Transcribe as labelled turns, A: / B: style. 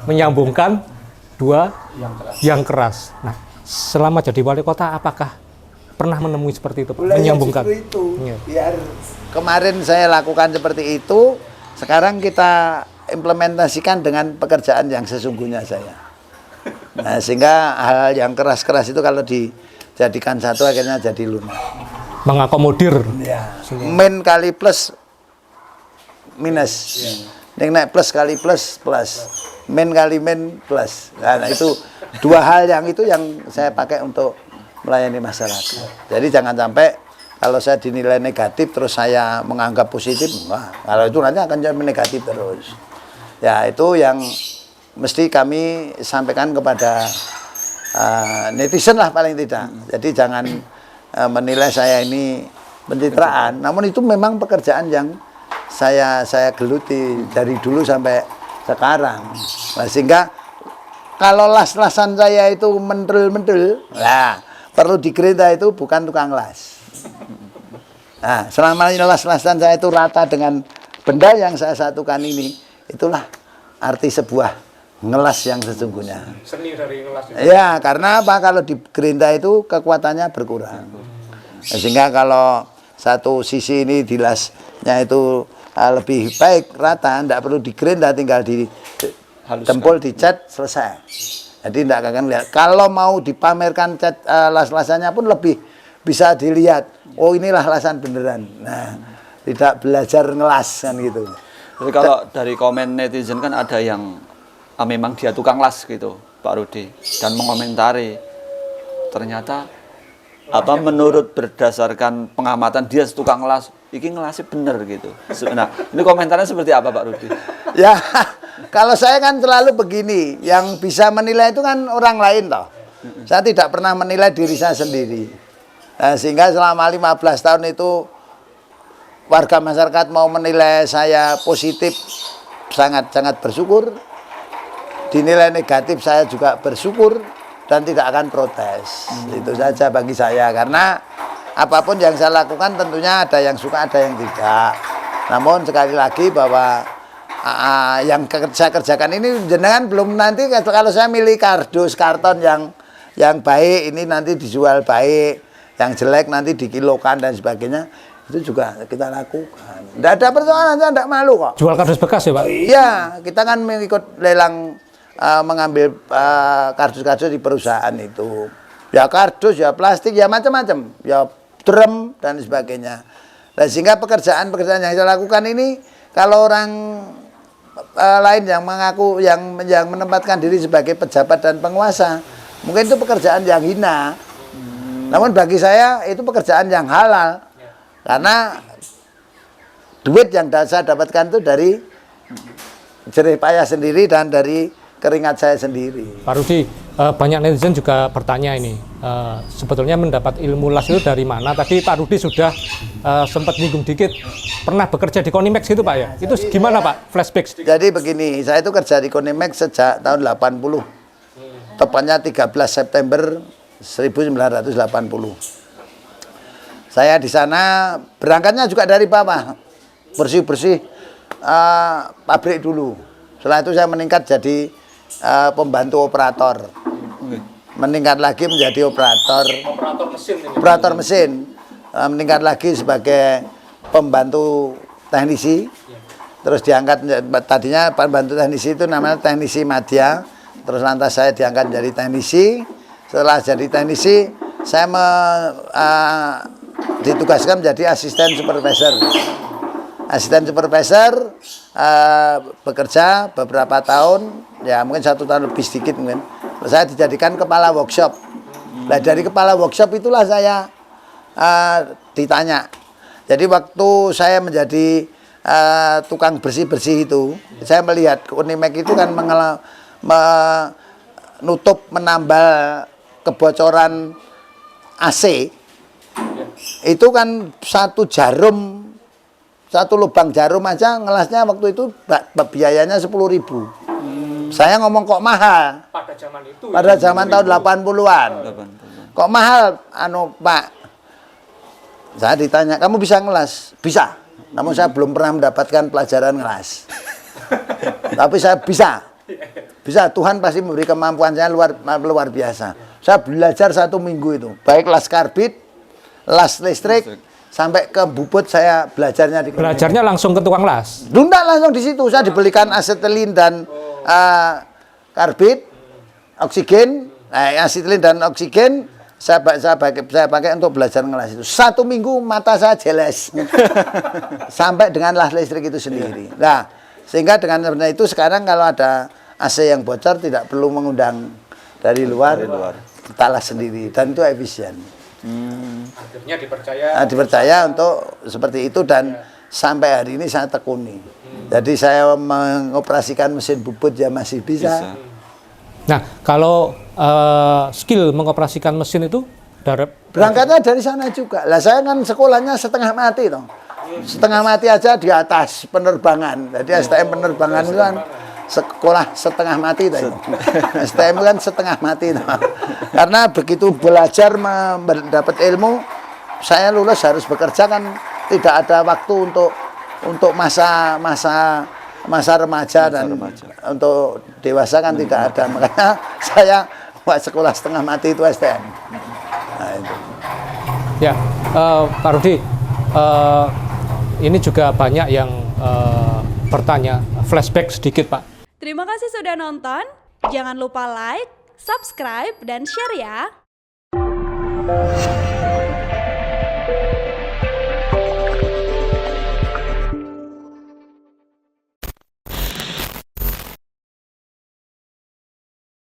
A: menyambungkan dua yang keras. Nah, selama jadi wali kota apakah pernah menemui seperti itu, Pak? Menyambungkan
B: itu biar kemarin saya lakukan seperti itu, sekarang kita implementasikan dengan pekerjaan yang sesungguhnya saya. Nah, sehingga hal yang keras-keras itu kalau dijadikan satu akhirnya jadi lunak.
A: Mengakomodir.
B: Ya. Min kali plus minus. Yang naik plus kali plus plus. Min kali min plus. Nah, itu dua hal yang saya pakai untuk melayani masyarakat. Jadi jangan sampai kalau saya dinilai negatif terus saya menganggap positif, wah, kalau itu nanti akan jadi negatif terus. Ya, itu yang mesti kami sampaikan kepada netizen lah paling tidak. Jadi jangan menilai saya ini pencitraan. Namun itu memang pekerjaan yang saya geluti dari dulu sampai sekarang. Nah, sehingga kalau las-lasan saya itu mendel-mendel, nah perlu digerinda itu bukan tukang las. Nah, selama ini las-lasan saya itu rata dengan benda yang saya satukan ini, itulah arti sebuah ngelas yang sesungguhnya.
A: Seni dari ngelas.
B: Ya, karena apa? Kalau digerinda itu kekuatannya berkurang. Nah, sehingga kalau satu sisi ini dilasnya itu lebih baik rata, tidak perlu digerinda, tinggal di tempul dicat selesai. Jadi tidak akan lihat. Kalau mau dipamerkan cat las-lasannya pun lebih bisa dilihat. Oh, inilah lasan beneran. Nah, tidak belajar ngelas kan gitu.
C: Jadi kalau dari komen netizen kan ada yang memang dia tukang las gitu, Pak Rudi, dan mengomentari ternyata menurut berdasarkan pengamatan dia tukang las, iki ngelasnya bener gitu. Nah, ini komentarnya seperti apa, Pak Rudi?
B: Ya, kalau saya kan selalu begini, yang bisa menilai itu kan orang lain toh. Saya tidak pernah menilai diri saya sendiri. Nah, sehingga selama 15 tahun itu warga masyarakat mau menilai saya positif, sangat-sangat bersyukur. Dinilai negatif saya juga bersyukur dan tidak akan protes. Itu saja bagi saya, karena apapun yang saya lakukan tentunya ada yang suka, ada yang tidak. Namun sekali lagi bahwa yang saya kerjakan ini jenengan belum, nanti kalau saya milih kardus karton yang baik ini nanti dijual baik, yang jelek nanti dikilokan dan sebagainya, itu juga kita lakukan. Tidak ada persoalan, saya tidak malu kok.
A: Jual kardus bekas ya, Pak?
B: Iya, kita kan mengikut lelang mengambil kardus-kardus di perusahaan itu. Ya kardus, ya plastik, ya macam-macam, ya drum dan sebagainya. Nah, sehingga pekerjaan-pekerjaan yang saya lakukan ini, kalau orang lain yang mengaku yang menempatkan diri sebagai pejabat dan penguasa, mungkin itu pekerjaan yang hina. Namun bagi saya itu pekerjaan yang halal, karena duit yang saya dapatkan itu dari jerih payah sendiri dan dari keringat saya sendiri.
A: Pak Rudi, banyak netizen juga bertanya ini, sebetulnya mendapat ilmu las itu dari mana? Tadi Pak Rudi sudah sempat nyinggung dikit, pernah bekerja di Konimex gitu Pak ya? Itu gimana Pak? Flashback sedikit.
B: Jadi begini, saya itu kerja di Konimex sejak tahun 80, tepatnya 13 September 1980. Saya di sana berangkatnya juga dari bawah, bersih-bersih pabrik dulu. Setelah itu saya meningkat jadi pembantu operator, meningkat lagi menjadi operator mesin, meningkat lagi sebagai pembantu teknisi, terus diangkat, tadinya pembantu teknisi itu namanya teknisi madya, terus lantas saya diangkat menjadi teknisi. Setelah jadi teknisi saya ditugaskan menjadi asisten supervisor. Asisten supervisor bekerja beberapa tahun, ya mungkin 1 tahun lebih sedikit mungkin. Saya dijadikan kepala workshop. Nah, dari kepala workshop itulah saya ditanya. Jadi waktu saya menjadi tukang bersih-bersih itu, saya melihat Konimex itu kan menutup, menambal kebocoran AC. Itu kan satu lubang jarum aja ngelasnya waktu itu biayanya 10.000. Saya ngomong kok mahal.
A: Pada zaman itu.
B: Pada zaman tahun 80-an. Kok mahal, Pak? Saya ditanya, kamu bisa ngelas? Bisa. Namun saya belum pernah mendapatkan pelajaran ngelas. Tapi saya bisa. Bisa, Tuhan pasti memberi kemampuan saya luar biasa. Saya belajar 1 minggu itu, baik las karbit, las listrik, sampai ke bubut saya belajarnya di
A: Belajarnya langsung ke tukang las.
B: Enggak, langsung di situ. Saya dibelikan asetilin dan karbit, oksigen, asetilin dan oksigen. Saya pakai untuk belajar ngelas itu. 1 minggu mata saya jelas. Sampai dengan las listrik itu sendiri. Nah, sehingga dengan itu sekarang kalau ada AC yang bocor tidak perlu mengundang dari luar. Kita las sendiri dan itu efisien.
A: Akhirnya dipercaya.
B: Dipercaya untuk seperti itu dan sampai hari ini saya tekuni. Jadi saya mengoperasikan mesin bubut ya masih bisa.
A: Nah, kalau skill mengoperasikan mesin itu
B: berangkatnya dari sana juga. Lah saya kan sekolahnya setengah mati toh. Setengah mati aja di atas penerbangan. Jadi STM penerbangan itu kan sekolah setengah mati toh. STM kan setengah mati toh. Karena begitu belajar mendapat ilmu, saya lulus harus bekerja kan tidak ada waktu untuk masa remaja dan untuk dewasa kan tidak ada. Makanya saya buat sekolah setengah mati itu STM. Nah, itu.
A: Ya, Pak Rudi, ini juga banyak yang bertanya, flashback sedikit Pak.
D: Terima kasih sudah nonton. Jangan lupa like, subscribe, dan share ya.